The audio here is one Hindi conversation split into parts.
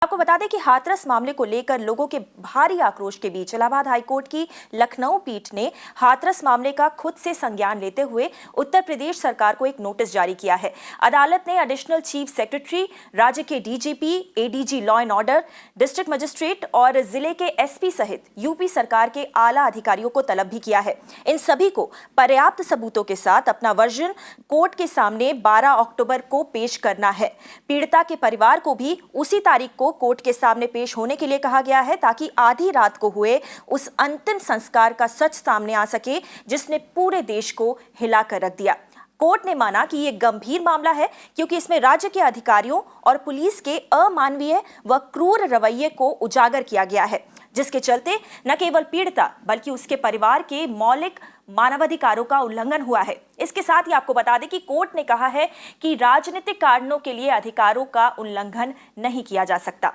आपको बता दें कि हाथरस मामले को लेकर लोगों के भारी आक्रोश के बीच इलाहाबाद हाईकोर्ट की लखनऊ पीठ ने हाथरस मामले का खुद से संज्ञान लेते हुए उत्तर प्रदेश सरकार को एक नोटिस जारी किया है। अदालत ने एडिशनल चीफ सेक्रेटरी, राज्य के DGP, ADG law and order, district magistrate और जिले के एसपी सहित यूपी सरकार के आला अधिकारियों को तलब भी किया है। इन सभी को पर्याप्त सबूतों के साथ अपना वर्जन कोर्ट के सामने 12 अक्टूबर को पेश करना है। पीड़िता के परिवार को भी उसी तारीख को कोर्ट के सामने पेश होने के लिए कहा गया है ताकि आधी रात को हुए उस अंतिम संस्कार का सच सामने आ सके जिसने पूरे देश को हिलाकर रख दिया। कोर्ट ने माना कि यह गंभीर मामला है क्योंकि इसमें राज्य के अधिकारियों और पुलिस के अमानवीय व क्रूर रवैये को उजागर किया गया है, जिसके चलते न केवल पीड़िता बल्कि उसके परिवार के मौलिक मानवाधिकारों का उल्लंघन हुआ है। इसके साथ ही आपको बता दें कि कोर्ट ने कहा है कि राजनीतिक कारणों के लिए अधिकारों का उल्लंघन नहीं किया जा सकता।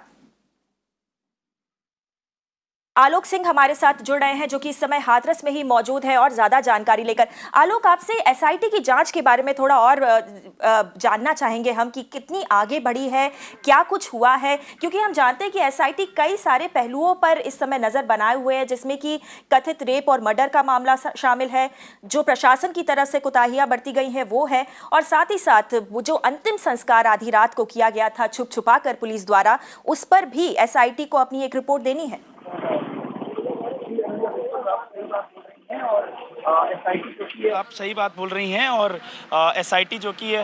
आलोक सिंह हमारे साथ जुड़ रहे हैं जो कि इस समय हाथरस में ही मौजूद है और ज्यादा जानकारी लेकर। आलोक, आपसे एसआईटी की जांच के बारे में थोड़ा और जानना चाहेंगे हम कि कितनी आगे बढ़ी है, क्या कुछ हुआ है, क्योंकि हम जानते हैं कि एसआईटी कई सारे पहलुओं पर इस समय नजर बनाए हुए है, जिसमें कि कथित रेप और मर्डर का मामला शामिल है, जो प्रशासन की तरफ से कोताहियां बरती गई हैं वो है, और साथ ही साथ वो जो अंतिम संस्कार आधी रात को किया गया था छुप छुपा कर पुलिस द्वारा, उस पर भी एसआईटी को अपनी एक रिपोर्ट देनी है। आप सही बात बोल रही हैं। और एसआईटी जो कि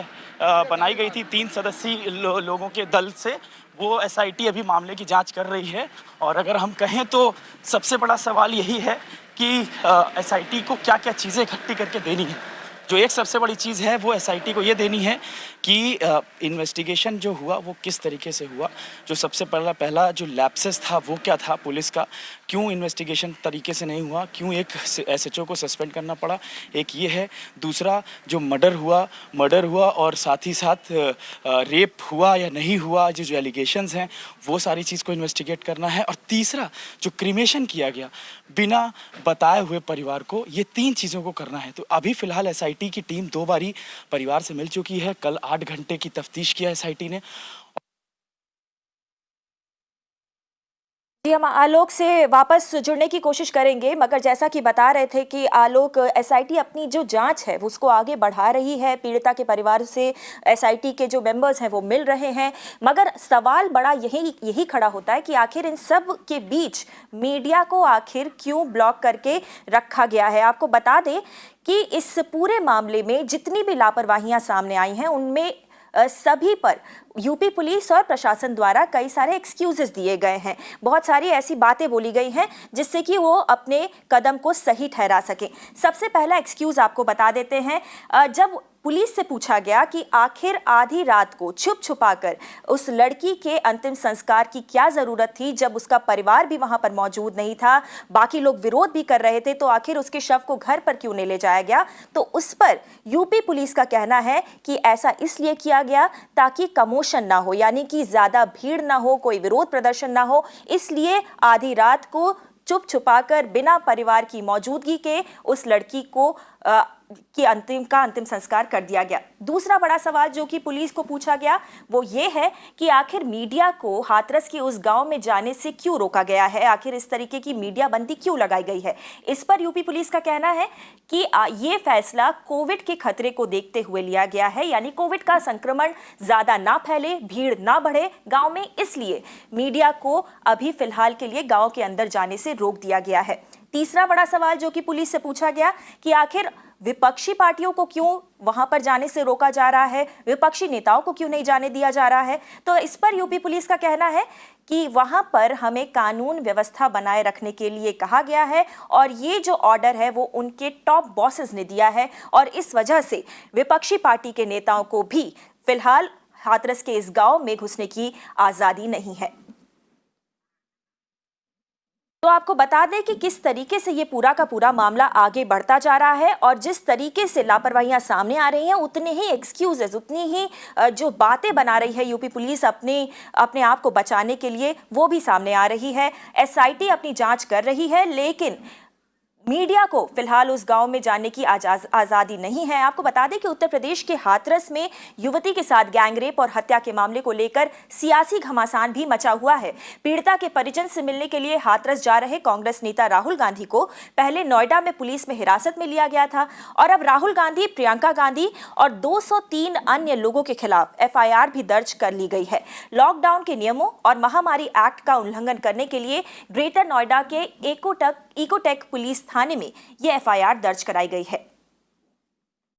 बनाई गई थी 3 सदस्यीय लोगों के दल से, वो एसआईटी अभी मामले की जांच कर रही है। और अगर हम कहें तो सबसे बड़ा सवाल यही है कि एसआईटी को क्या क्या चीज़ें इकट्ठी करके देनी है। जो एक सबसे बड़ी चीज़ है वो एसआईटी को ये देनी है कि इन्वेस्टिगेशन जो हुआ वो किस तरीके से हुआ। जो सबसे पहला जो लैप्सेस था वो क्या था पुलिस का, क्यों इन्वेस्टिगेशन तरीके से नहीं हुआ, क्यों एक एसएचओ को सस्पेंड करना पड़ा, एक ये है। दूसरा जो मर्डर हुआ और साथ ही साथ रेप हुआ या नहीं हुआ, जो एलिगेशंस हैं वो सारी चीज़ को इन्वेस्टिगेट करना है। और तीसरा जो क्रिमेशन किया गया बिना बताए हुए परिवार को, ये 3 चीज़ों को करना है। तो अभी फ़िलहाल एसआईटी की टीम 2 बारी परिवार से मिल चुकी है। कल 8 घंटे की तफ्तीश किया एसआईटी ने। जी, हम आलोक से वापस जुड़ने की कोशिश करेंगे, मगर जैसा कि बता रहे थे कि आलोक, एसआईटी अपनी जो जांच है उसको आगे बढ़ा रही है। पीड़िता के परिवार से एसआईटी के जो मेंबर्स हैं वो मिल रहे हैं, मगर सवाल बड़ा यही खड़ा होता है कि आखिर इन सब के बीच मीडिया को आखिर क्यों ब्लॉक करके रखा गया है। आपको बता दें कि इस पूरे मामले में जितनी भी लापरवाहियां सामने आई हैं उनमें सभी पर यूपी पुलिस और प्रशासन द्वारा कई सारे एक्सक्यूजेस दिए गए हैं। बहुत सारी ऐसी बातें बोली गई हैं जिससे कि वो अपने कदम को सही ठहरा सकें। सबसे पहला एक्सक्यूज आपको बता देते हैं। जब पुलिस से पूछा गया कि आखिर आधी रात को छुप छुपाकर उस लड़की के अंतिम संस्कार की क्या जरूरत थी, जब उसका परिवार भी वहां पर मौजूद नहीं था, बाकी लोग विरोध भी कर रहे थे, तो आखिर उसके शव को घर पर क्यों नहीं ले जाया गया, तो उस पर यूपी पुलिस का कहना है कि ऐसा इसलिए किया गया ताकि कमोशन ना हो, यानी कि ज्यादा भीड़ ना हो, कोई विरोध प्रदर्शन ना हो, इसलिए आधी रात को चुप छुपाकर बिना परिवार की मौजूदगी के उस लड़की को अंतिम संस्कार कर दिया गया। दूसरा बड़ा सवाल जो कि पुलिस को पूछा गया वो ये है कि आखिर मीडिया को हाथरस के उस गांव में जाने से क्यों रोका गया है, आखिर इस तरीके की मीडिया बंदी क्यों लगाई गई है। इस पर यूपी पुलिस का कहना है कि ये फैसला कोविड के खतरे को देखते हुए लिया गया है, यानी कोविड का संक्रमण ज्यादा ना फैले, भीड़ ना बढ़े गांव में, इसलिए मीडिया को अभी फिलहाल के लिए गांव के अंदर जाने से रोक दिया गया है। तीसरा बड़ा सवाल जो कि पुलिस से पूछा गया कि आखिर विपक्षी पार्टियों को क्यों वहां पर जाने से रोका जा रहा है, विपक्षी नेताओं को क्यों नहीं जाने दिया जा रहा है, तो इस पर यूपी पुलिस का कहना है कि वहां पर हमें कानून व्यवस्था बनाए रखने के लिए कहा गया है और ये जो ऑर्डर है वो उनके टॉप बॉसेस ने दिया है और इस वजह से विपक्षी पार्टी के नेताओं को भी फिलहाल हाथरस के इस गांव में घुसने की आजादी नहीं है। तो आपको बता दें कि किस तरीके से ये पूरा का पूरा मामला आगे बढ़ता जा रहा है और जिस तरीके से लापरवाहियां सामने आ रही हैं, उतने ही एक्सक्यूजेस, उतनी ही जो बातें बना रही है यूपी पुलिस अपने आप को बचाने के लिए, वो भी सामने आ रही है। एसआईटी अपनी जांच कर रही है, लेकिन मीडिया को फिलहाल उस गांव में जाने की आजादी नहीं है। आपको बता दें कि उत्तर प्रदेश के हाथरस में युवती के साथ गैंगरेप और हत्या के मामले को लेकर सियासी घमासान भी मचा हुआ है। पीड़िता के परिजन से मिलने के लिए हाथरस जा रहे कांग्रेस नेता राहुल गांधी को पहले नोएडा में पुलिस में हिरासत में लिया गया था और अब राहुल गांधी, प्रियंका गांधी और 203 अन्य लोगों के खिलाफ एफआईआर भी दर्ज कर ली गई है। लॉकडाउन के नियमों और महामारी एक्ट का उल्लंघन करने के लिए ग्रेटर नोएडा के इकोटेक पुलिस थाने में यह एफआईआर दर्ज कराई गई है।